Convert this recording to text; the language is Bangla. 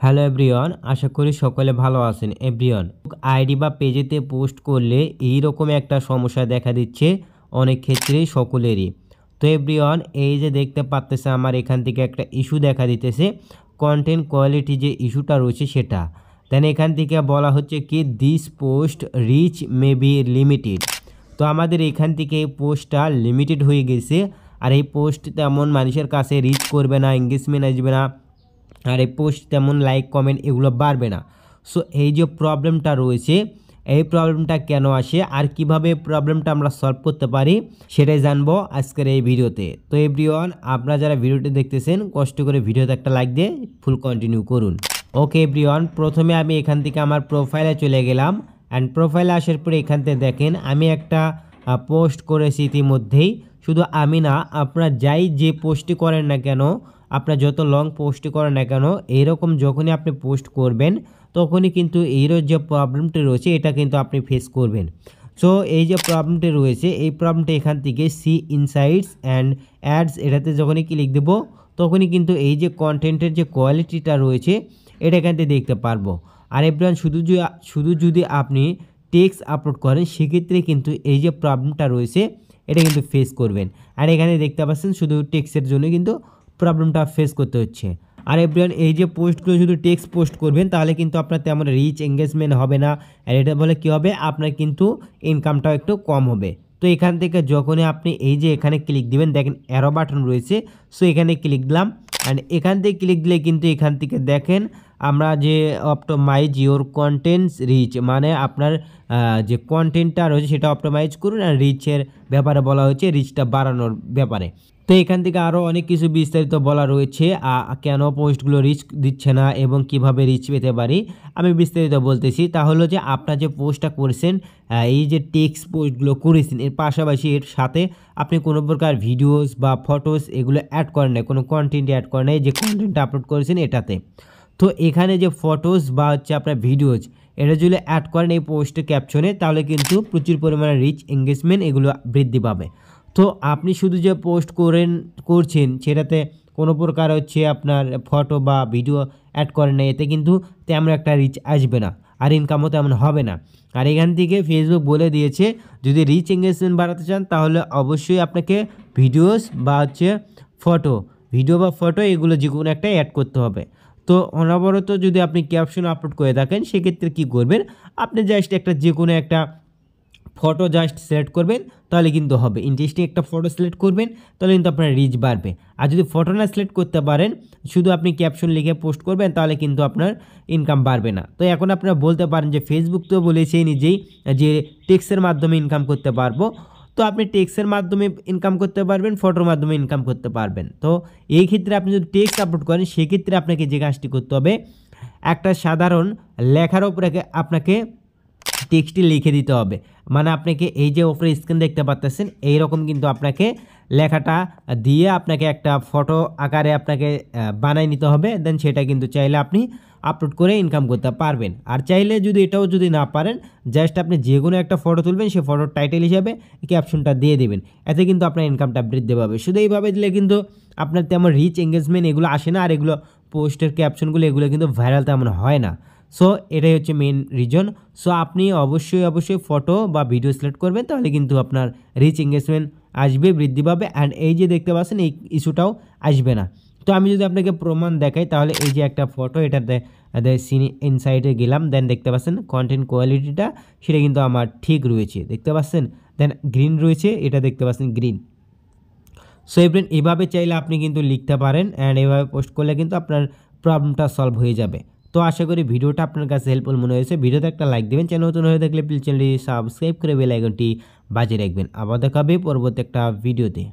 হ্যালো এভরিওয়ান, আশা করি সকলে ভালো আছেন। এভরিওয়ান, আইডি বা পেজেতে পোস্ট করলে এই রকম একটা সমস্যা দেখা দিচ্ছে অনেক ক্ষেত্রেই সকলেরই। তো এভরিওয়ান, এই যে দেখতে পাচ্তেছে আমার এখান থেকে একটা ইস্যু দেখা দিতেছে, কন্টেন্ট কোয়ালিটি যে ইস্যুটা রয়েছে সেটা। দেন এখান থেকে বলা হচ্ছে কি this post rich may be limited. তো আমাদের এখান থেকে এই পোস্টটা লিমিটেড হয়ে গেছে, আর এই পোস্ট তেমন মানুষের কাছে রিচ করবে না, এঙ্গেজমেন্ট আসবে না, আর এই পোস্ট তেমন লাইক কমেন্ট এগুলো বাড়বে না। সো এই যে প্রবলেমটা রয়েছে, এই প্রবলেমটা কেন আসে আর কিভাবে প্রবলেমটা আমরা সলভ করতে পারি সেটাই জানবো আজকের এই ভিডিওতে। তো এভরিওয়ান, আপনারা যারা ভিডিওটি দেখতেছেন কষ্ট করে ভিডিওতে একটা লাইক দিয়ে ফুল কন্টিনিউ করুন। ওকে এভরিওয়ান, প্রথমে আমি এখান থেকে আমার প্রোফাইলে চলে গেলাম। অ্যান্ড প্রোফাইলে আসার পরে এখান থেকে দেখেন আমি একটা পোস্ট করেছি ইতিমধ্যেই। শুধু আমি না, আপনারা যাই যে পোস্টটি করেন না কেন, আপনার যত লং পোস্ট করেন না কেন, এইরকম যখনই আপনি পোস্ট করবেন তখনই কিন্তু এর যে প্রবলেমটি রয়েছে এটা কিন্তু আপনি ফেস করবেন। সো এই যে প্রবলেমটি রয়েছে, এই প্রবলেমটা এখান থেকে সি ইনসাইটস অ্যান্ড অ্যাডস এটাতে যখনই ক্লিক দেবো তখনই কিন্তু এই যে কন্টেন্টের যে কোয়ালিটিটা রয়েছে এটা এখান থেকে দেখতে পারবো। আর এভরিওয়ান, শুধু যদি আপনি টেক্সট আপলোড করেন সেক্ষেত্রে কিন্তু এই যে প্রবলেমটা রয়েছে এটা কিন্তু ফেস করবেন। আর এখানে দেখতে পাচ্ছেন শুধু টেক্সটের জন্য কিন্তু প্রবলেমটা ফেস করতে হচ্ছে। আর এভরিওয়ান, এই যে পোস্টগুলো শুধু টেক্সট পোস্ট করবেন তাহলে কিন্তু আপনার তেমন রিচ এঙ্গেজমেন্ট হবে না। আর এটা বলে কী হবে, আপনার কিন্তু ইনকামটাও একটু কম হবে। তো এখান থেকে যখনই আপনি এই যে এখানে ক্লিক দিবেন, দেখেন অ্যারো বাটন রয়েছে, সো এখানে ক্লিক দিলাম। অ্যান্ড এখান থেকে ক্লিক দিলে কিন্তু এখান থেকে দেখেন আমরা যে অপটোমাইজ ইওর কন্টেন্টস রিচ, মানে আপনার যে কন্টেন্টটা রয়েছে সেটা অপটোমাইজ করুন। আর রিচের ব্যাপারে বলা হয়েছে, রিচটা বাড়ানোর ব্যাপারে। তো এখান থেকে আরও অনেক কিছু বিস্তারিত বলা রয়েছে, কেন পোস্টগুলো রিচ দিচ্ছে না এবং কিভাবে রিচ পেতে পারি আমি বিস্তারিত বলতেছি। তাহলে যে আপনার যে পোস্টটা করেছেন, এই যে টেক্সট পোস্টগুলো করেছেন এর পাশাপাশি এর সাথে আপনি কোনো প্রকার ভিডিওস বা ফটোস এগুলো অ্যাড করেন না, কোনো কন্টেন্ট অ্যাড করেন না, যে কন্টেন্টটা আপলোড করেছেন এটাতে। তো এখানে যে ফটোস বা হচ্ছে আপনার ভিডিওস এটা যদি অ্যাড করেন এই পোস্টের ক্যাপশনে তাহলে কিন্তু প্রচুর পরিমাণে রিচ এঙ্গেজমেন্ট এগুলো বৃদ্ধি পাবে। তো আপনি শুধু যে পোস্ট করছেন সেটাতে কোনো প্রকার হচ্ছে আপনার ফটো বা ভিডিও অ্যাড করেন না, এতে কিন্তু তেমন একটা রিচ আসবে না, আর ইনকামও তেমন হবে না। আর এখান থেকে ফেসবুক বলে দিয়েছে যদি রিচ এঙ্গেজমেন্ট বাড়াতে চান তাহলে অবশ্যই আপনাকে ভিডিও বা ফটো এগুলো যে কোনো একটা অ্যাড করতে হবে। তো অনবরত যদি আপনি ক্যাপশন আপলোড করে থাকেন সেক্ষেত্রে কী করবেন, আপনি জাস্ট একটা যে কোনো একটা ফটো জাস্ট সিলেক্ট করবেন তাহলে কিন্তু হবে। ইন্টারেস্টিং একটা ফটো সিলেক্ট করবেন তাহলে কিন্তু আপনার রিচ বাড়বে। আর যদি ফটো না সিলেক্ট করতে পারেন, শুধু আপনি ক্যাপশন লিখে পোস্ট করবেন তাহলে কিন্তু আপনার ইনকাম বাড়বে না। তো এখন আপনারা বলতে পারেন যে ফেসবুক তো বলেছে নিজেই যে টেক্সটের মাধ্যমে ইনকাম করতে পারবো। তো আপনি টেক্সটের মাধ্যমে ইনকাম করতে পারবেন, ফটোর মাধ্যমে ইনকাম করতে পারবেন। তো এই ক্ষেত্রে আপনি যদি টেক্সট আপলোড করেন সেক্ষেত্রে আপনাকে যে কাজটি করতে হবে, একটা সাধারণ লেখার উপরে আপনাকে টেক্সটটি লিখে দিতে হবে। মানে আপনাকে এই যে উপরে স্ক্রিন দেখতে পাচ্ছেন এইরকম কিন্তু আপনাকে লেখাটা দিয়ে আপনাকে একটা ফটো আকারে আপনাকে বানিয়ে নিতে হবে। দেন সেটা কিন্তু চাইলে আপনি আপলোড করে ইনকাম করতে পারবেন। আর চাইলে যদি এটাও যদি না পারেন, জাস্ট আপনি যে কোনো একটা ফটো তুলবেন, সেই ফটোর টাইটেল হিসাবে ক্যাপশনটা দিয়ে দেবেন, এতে কিন্তু আপনার ইনকামটা বৃদ্ধি পাবে। শুধু এইভাবে দিলে কিন্তু আপনার তেমন রিচ এঙ্গেজমেন্ট এগুলো আসে না, আর এগুলো পোস্টের ক্যাপশনগুলো এগুলো কিন্তু ভাইরাল তেমন হয় না। সো এটাই হচ্ছে মেন রিজন। সো আপনি অবশ্যই ফটো বা ভিডিও সিলেক্ট করবেন তাহলে কিন্তু আপনার রিচ এঙ্গেজমেন্ট আসবে, বৃদ্ধি পাবে। অ্যান্ড এই যে দেখতে পাচ্ছেন এই ইস্যুটাও আসবে না। তো আমি যদি আপনাকে প্রমাণ দেখাই তাহলে এই যে একটা ফটো, এটাতে ইনসাইডে গেলাম, দেন দেখতে পাচ্ছেন কন্টেন্ট কোয়ালিটিটা সেটা কিন্তু আমার ঠিক রয়েছে, দেখতে পাচ্ছেন। দেন গ্রিন রয়েছে, এটা দেখতে পাচ্ছেন গ্রিন। সো এভাবে চাইলে আপনি কিন্তু লিখতে পারেন, অ্যান্ড এভাবে পোস্ট করলে কিন্তু আপনার প্রবলেমটা সলভ হয়ে যাবে। তো আশা করি ভিডিওটা আপনার কাছে হেল্পফুল মনে হয়েছে। ভিডিওতে একটা লাইক দেবেন, চ্যানেল নতুন হয়ে থাকলে প্লিজ চ্যানেলটি সাবস্ক্রাইব করে বেল আইকনটি বাজিয়ে রাখবেন। আবার দেখা হবে পরবর্তী একটা ভিডিওতে।